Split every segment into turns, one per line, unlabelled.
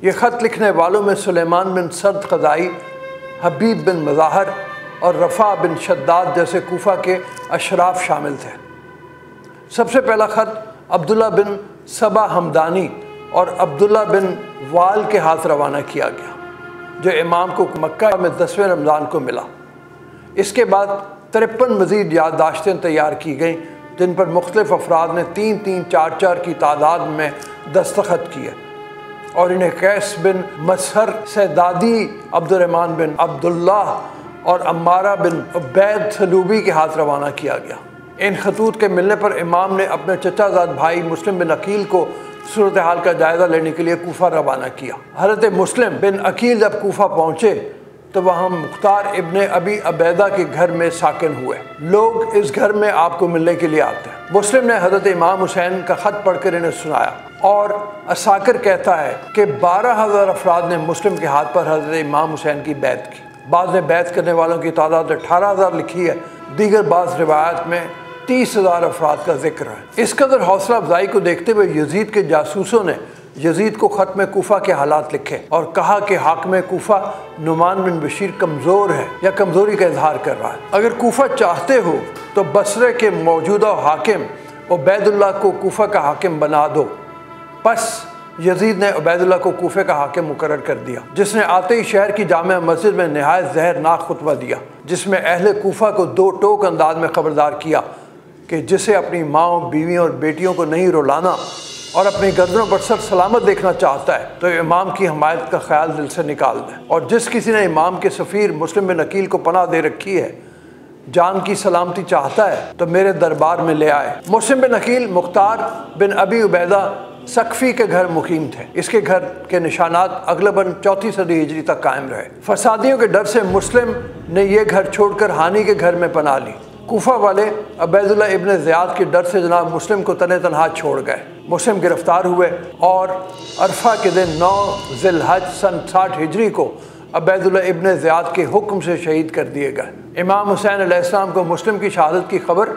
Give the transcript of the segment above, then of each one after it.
ये ख़त लिखने वालों में सुलेमान बिन सर्द क़ज़ाई, हबीब बिन मज़ाहर और रफ़ा बिन शद्दाद जैसे कूफा के अशराफ शामिल थे। सबसे पहला ख़त अब्दुल्ला बिन सबा हमदानी और अब्दुल्ला बिन वाल के हाथ रवाना किया गया, जो इमाम को मक्का में 10वें रमज़ान को मिला। इसके बाद 53 मज़ीद याददाश्तें तैयार की गईं, जिन पर मुख्तलिफ़ अफराद ने 3-3, 4-4 की तादाद में दस्तखत किए और इन्हें कैस बिन मसहर, सैदादी, अब्दुर्रहमान बिन अब्दुल्लाह और अम्मारा बिन उबैद सलूबी के हाथ रवाना किया गया। इन खतूत के मिलने पर इमाम ने अपने चचाजाद भाई मुस्लिम बिन अकील को सूरत हाल का जायज़ा लेने के लिए कूफा रवाना किया। हज़रत मुस्लिम बिन अकील जब कूफा पहुँचे तो वहाँ मुख्तार इब्ने अबी अबैदा के घर में साकिन हुए। लोग इस घर में आपको मिलने के लिए आते हैं। मुस्लिम ने हज़रत इमाम हुसैन का ख़त पढ़कर इन्हें सुनाया और असाकिर कहता है कि 12,000 अफराद ने मुस्लिम के हाथ पर हज़रत इमाम हुसैन की बैत की। बाद में बैत करने वालों की तादाद 18,000 लिखी है। दीगर बाज़ रिवायात में 30,000 अफराद का जिक्र है। इस कदर हौसला अफजाई को देखते हुए यजीद के जासूसों ने यजीद को ख़त में कूफा के हालात लिखे और कहा कि हाकिम कूफा नुमान बिन बशीर कमज़ोर है या कमज़ोरी का इजहार कर रहा है। अगर कूफा चाहते हो तो बसरे के मौजूदा हाकिम उबैदुल्लाह को कूफा का हाकिम बना दो। बस यजीद ने उबैदुल्लाह को कूफे का हाकिम मुकर्रर कर दिया, जिसने आते ही शहर की जामे मस्जिद में नहायत ज़हरनाक खुतबा दिया, जिसमें अहले कूफा को 2 टोक अंदाज में ख़बरदार किया कि जिसे अपनी माँ, बीवी और बेटियों को नहीं रुलाना और अपनी गर्दनों पर सर सलामत देखना चाहता है तो इमाम की हमायत का ख्याल दिल से निकाल दे। और जिस किसी ने इमाम के सफ़ीर मुस्लिम बिन अकील को पनाह दे रखी है, जान की सलामती चाहता है तो मेरे दरबार में ले आए। मुस्लिम बिन अकील मुख्तार बिन अबी उबैदा सकफ़ी के घर मुकीम थे। इसके घर के निशानात अगलबन 4वीं सदी हिजरी तक कायम रहे। फसादियों के डर से मुस्लिम ने यह घर छोड़कर हानी के घर में पनाह ली। कूफा वाले अबैदुल्लाह इब्ने ज़ियाद के डर से जनाब मुस्लिम को तने तनहा छोड़ गए। मुस्लिम गिरफ्तार हुए और अरफा के दिन 9 ज़िलहज सन 60 हिजरी को अबैदुल्लाह इब्ने ज़ियाद के हुक्म से शहीद कर दिए गए। इमाम हुसैन अलैहिस्सलाम को मुस्लिम की शहादत की खबर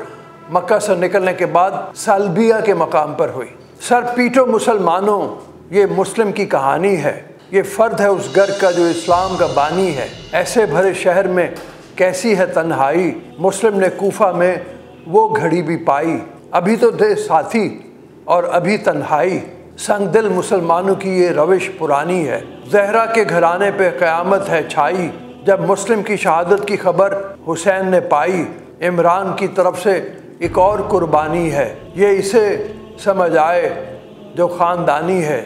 मक्का से निकलने के बाद सलबिया के मकाम पर हुई। सर पीटो मुसलमानों, ये मुस्लिम की कहानी है। ये फ़र्द है उस घर का जो इस्लाम का बानी है। ऐसे भरे शहर में कैसी है तन्हाई, मुस्लिम ने कूफा में वो घड़ी भी पाई। अभी तो थे साथी और अभी तन्हाई, संग दिल मुसलमानों की ये रविश पुरानी है। जहरा के घराने पे क़यामत है छाई, जब मुस्लिम की शहादत की खबर हुसैन ने पाई। इमरान की तरफ से एक और कुर्बानी है, ये इसे समझ आए जो ख़ानदानी है।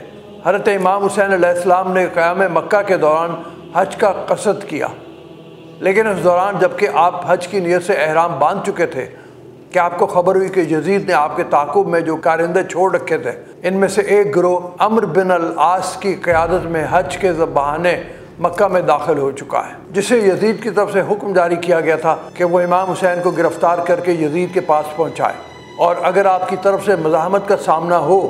हज़रत इमाम हुसैन अलैहिस्सलाम ने क़याम मक्का के दौरान हज का क़सद किया, लेकिन उस दौरान जबकि आप हज की नीयत से एहराम बांध चुके थे कि आपको खबर हुई कि यजीद ने आपके ताक़ुब में जो कारिंदे छोड़ रखे थे, इनमें से एक गिरोह अम्र बिन अल आस की क़यादत में हज के बहाने मक्का में दाखिल हो चुका है, जिसे यजीद की तरफ से हुक्म जारी किया गया था कि वो इमाम हुसैन को गिरफ़्तार करके यजीद के पास पहुँचाए और अगर आपकी तरफ से मज़ाहमत का सामना हो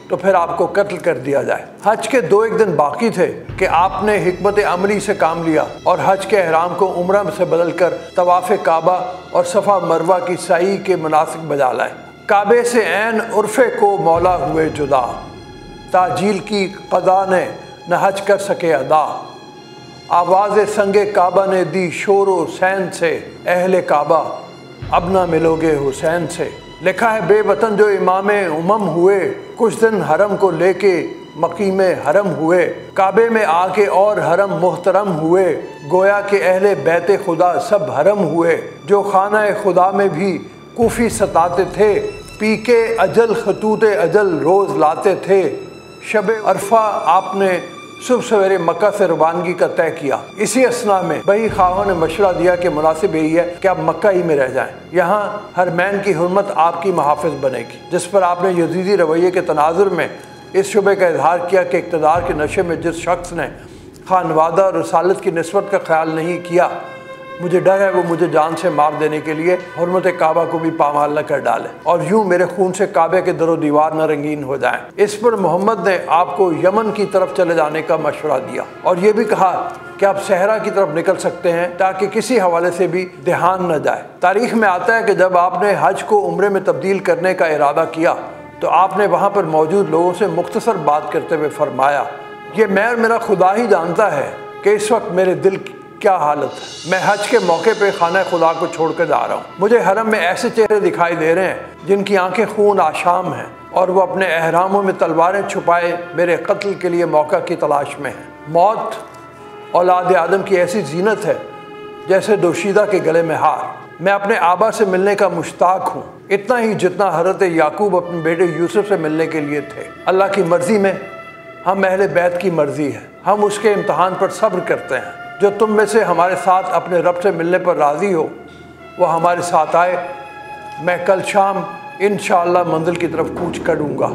तो फिर आपको कत्ल कर दिया जाए। हज के 2-1 दिन बाकी थे कि आपने हिकमत अमली से काम लिया और हज के एहराम को उम्रा से बदल कर तवाफ़ काबा और सफ़ा मरवा की सई के मुनासिक बजा लाए। काबे से ऐन उर्फ़े को मौला हुए जुदा, ताजील की क़ज़ा ने न हज कर सके अदा। आवाज़ संगे काबा ने दी शोरो सैन से, अहले काबा अब ना मिलोगे हुसैन से। लिखा है बेवतन जो इमामे उमम हुए, कुछ दिन हरम को लेके मकीमे हरम हुए। काबे में आके और हरम मुहतरम हुए, गोया के अहले बैते खुदा सब हरम हुए। जो खाना खुदा में भी कूफी सताते थे, पी के अजल खतूते अजल रोज़ लाते थे। शब अरफा आपने सुबह सवेरे मक्का से रवानगी का तय किया। इसी असना में बही खाहों ने मशवरा दिया कि मुनासिब यही है कि आप मक्का ही में रह जाएं। यहाँ हरमैन की हुर्मत आपकी मुहाफ़िज़ बनेगी, जिस पर आपने यजीदी रवैये के तनाजुर में इस शुबे का इजहार किया कि इक़्तिदार के नशे में जिस शख्स ने खानवादा और रसालत की निस्बत का ख्याल नहीं किया, मुझे डर है वो मुझे जान से मार देने के लिए हुर्मत काबा को भी पामाल न कर डाले और यूं मेरे खून से काबे के दरो दीवार न रंगीन हो जाएं। इस पर मोहम्मद ने आपको यमन की तरफ चले जाने का मशवरा दिया और ये भी कहा कि आप सहरा की तरफ निकल सकते हैं ताकि किसी हवाले से भी ध्यान न जाए। तारीख में आता है कि जब आपने हज को उम्रे में तब्दील करने का इरादा किया तो आपने वहाँ पर मौजूद लोगों से मुख्तसर बात करते हुए फरमाया ये मैं और मेरा खुदा ही जानता है कि इस वक्त मेरे दिल की क्या हालत है। मैं हज के मौके पे खाना खुदा को छोड़ कर जा रहा हूँ। मुझे हरम में ऐसे चेहरे दिखाई दे रहे हैं जिनकी आंखें खून आशाम हैं और वो अपने एहरामों में तलवारें छुपाए मेरे कत्ल के लिए मौका की तलाश में हैं। मौत औलाद आदम की ऐसी जीनत है जैसे दोशीदा के गले में हार। मैं अपने आबा से मिलने का मुश्ताक हूँ, इतना ही जितना हज़रत याकूब अपने बेटे यूसुफ से मिलने के लिए थे। अल्लाह की मर्ज़ी में हम अहले बैत की मर्ज़ी है। हम उसके इम्तहान पर सब्र करते हैं। जो तुम में से हमारे साथ अपने रब से मिलने पर राज़ी हो वह हमारे साथ आए। मैं कल शाम इंशाअल्लाह मंजिल की तरफ कूच करूँगा।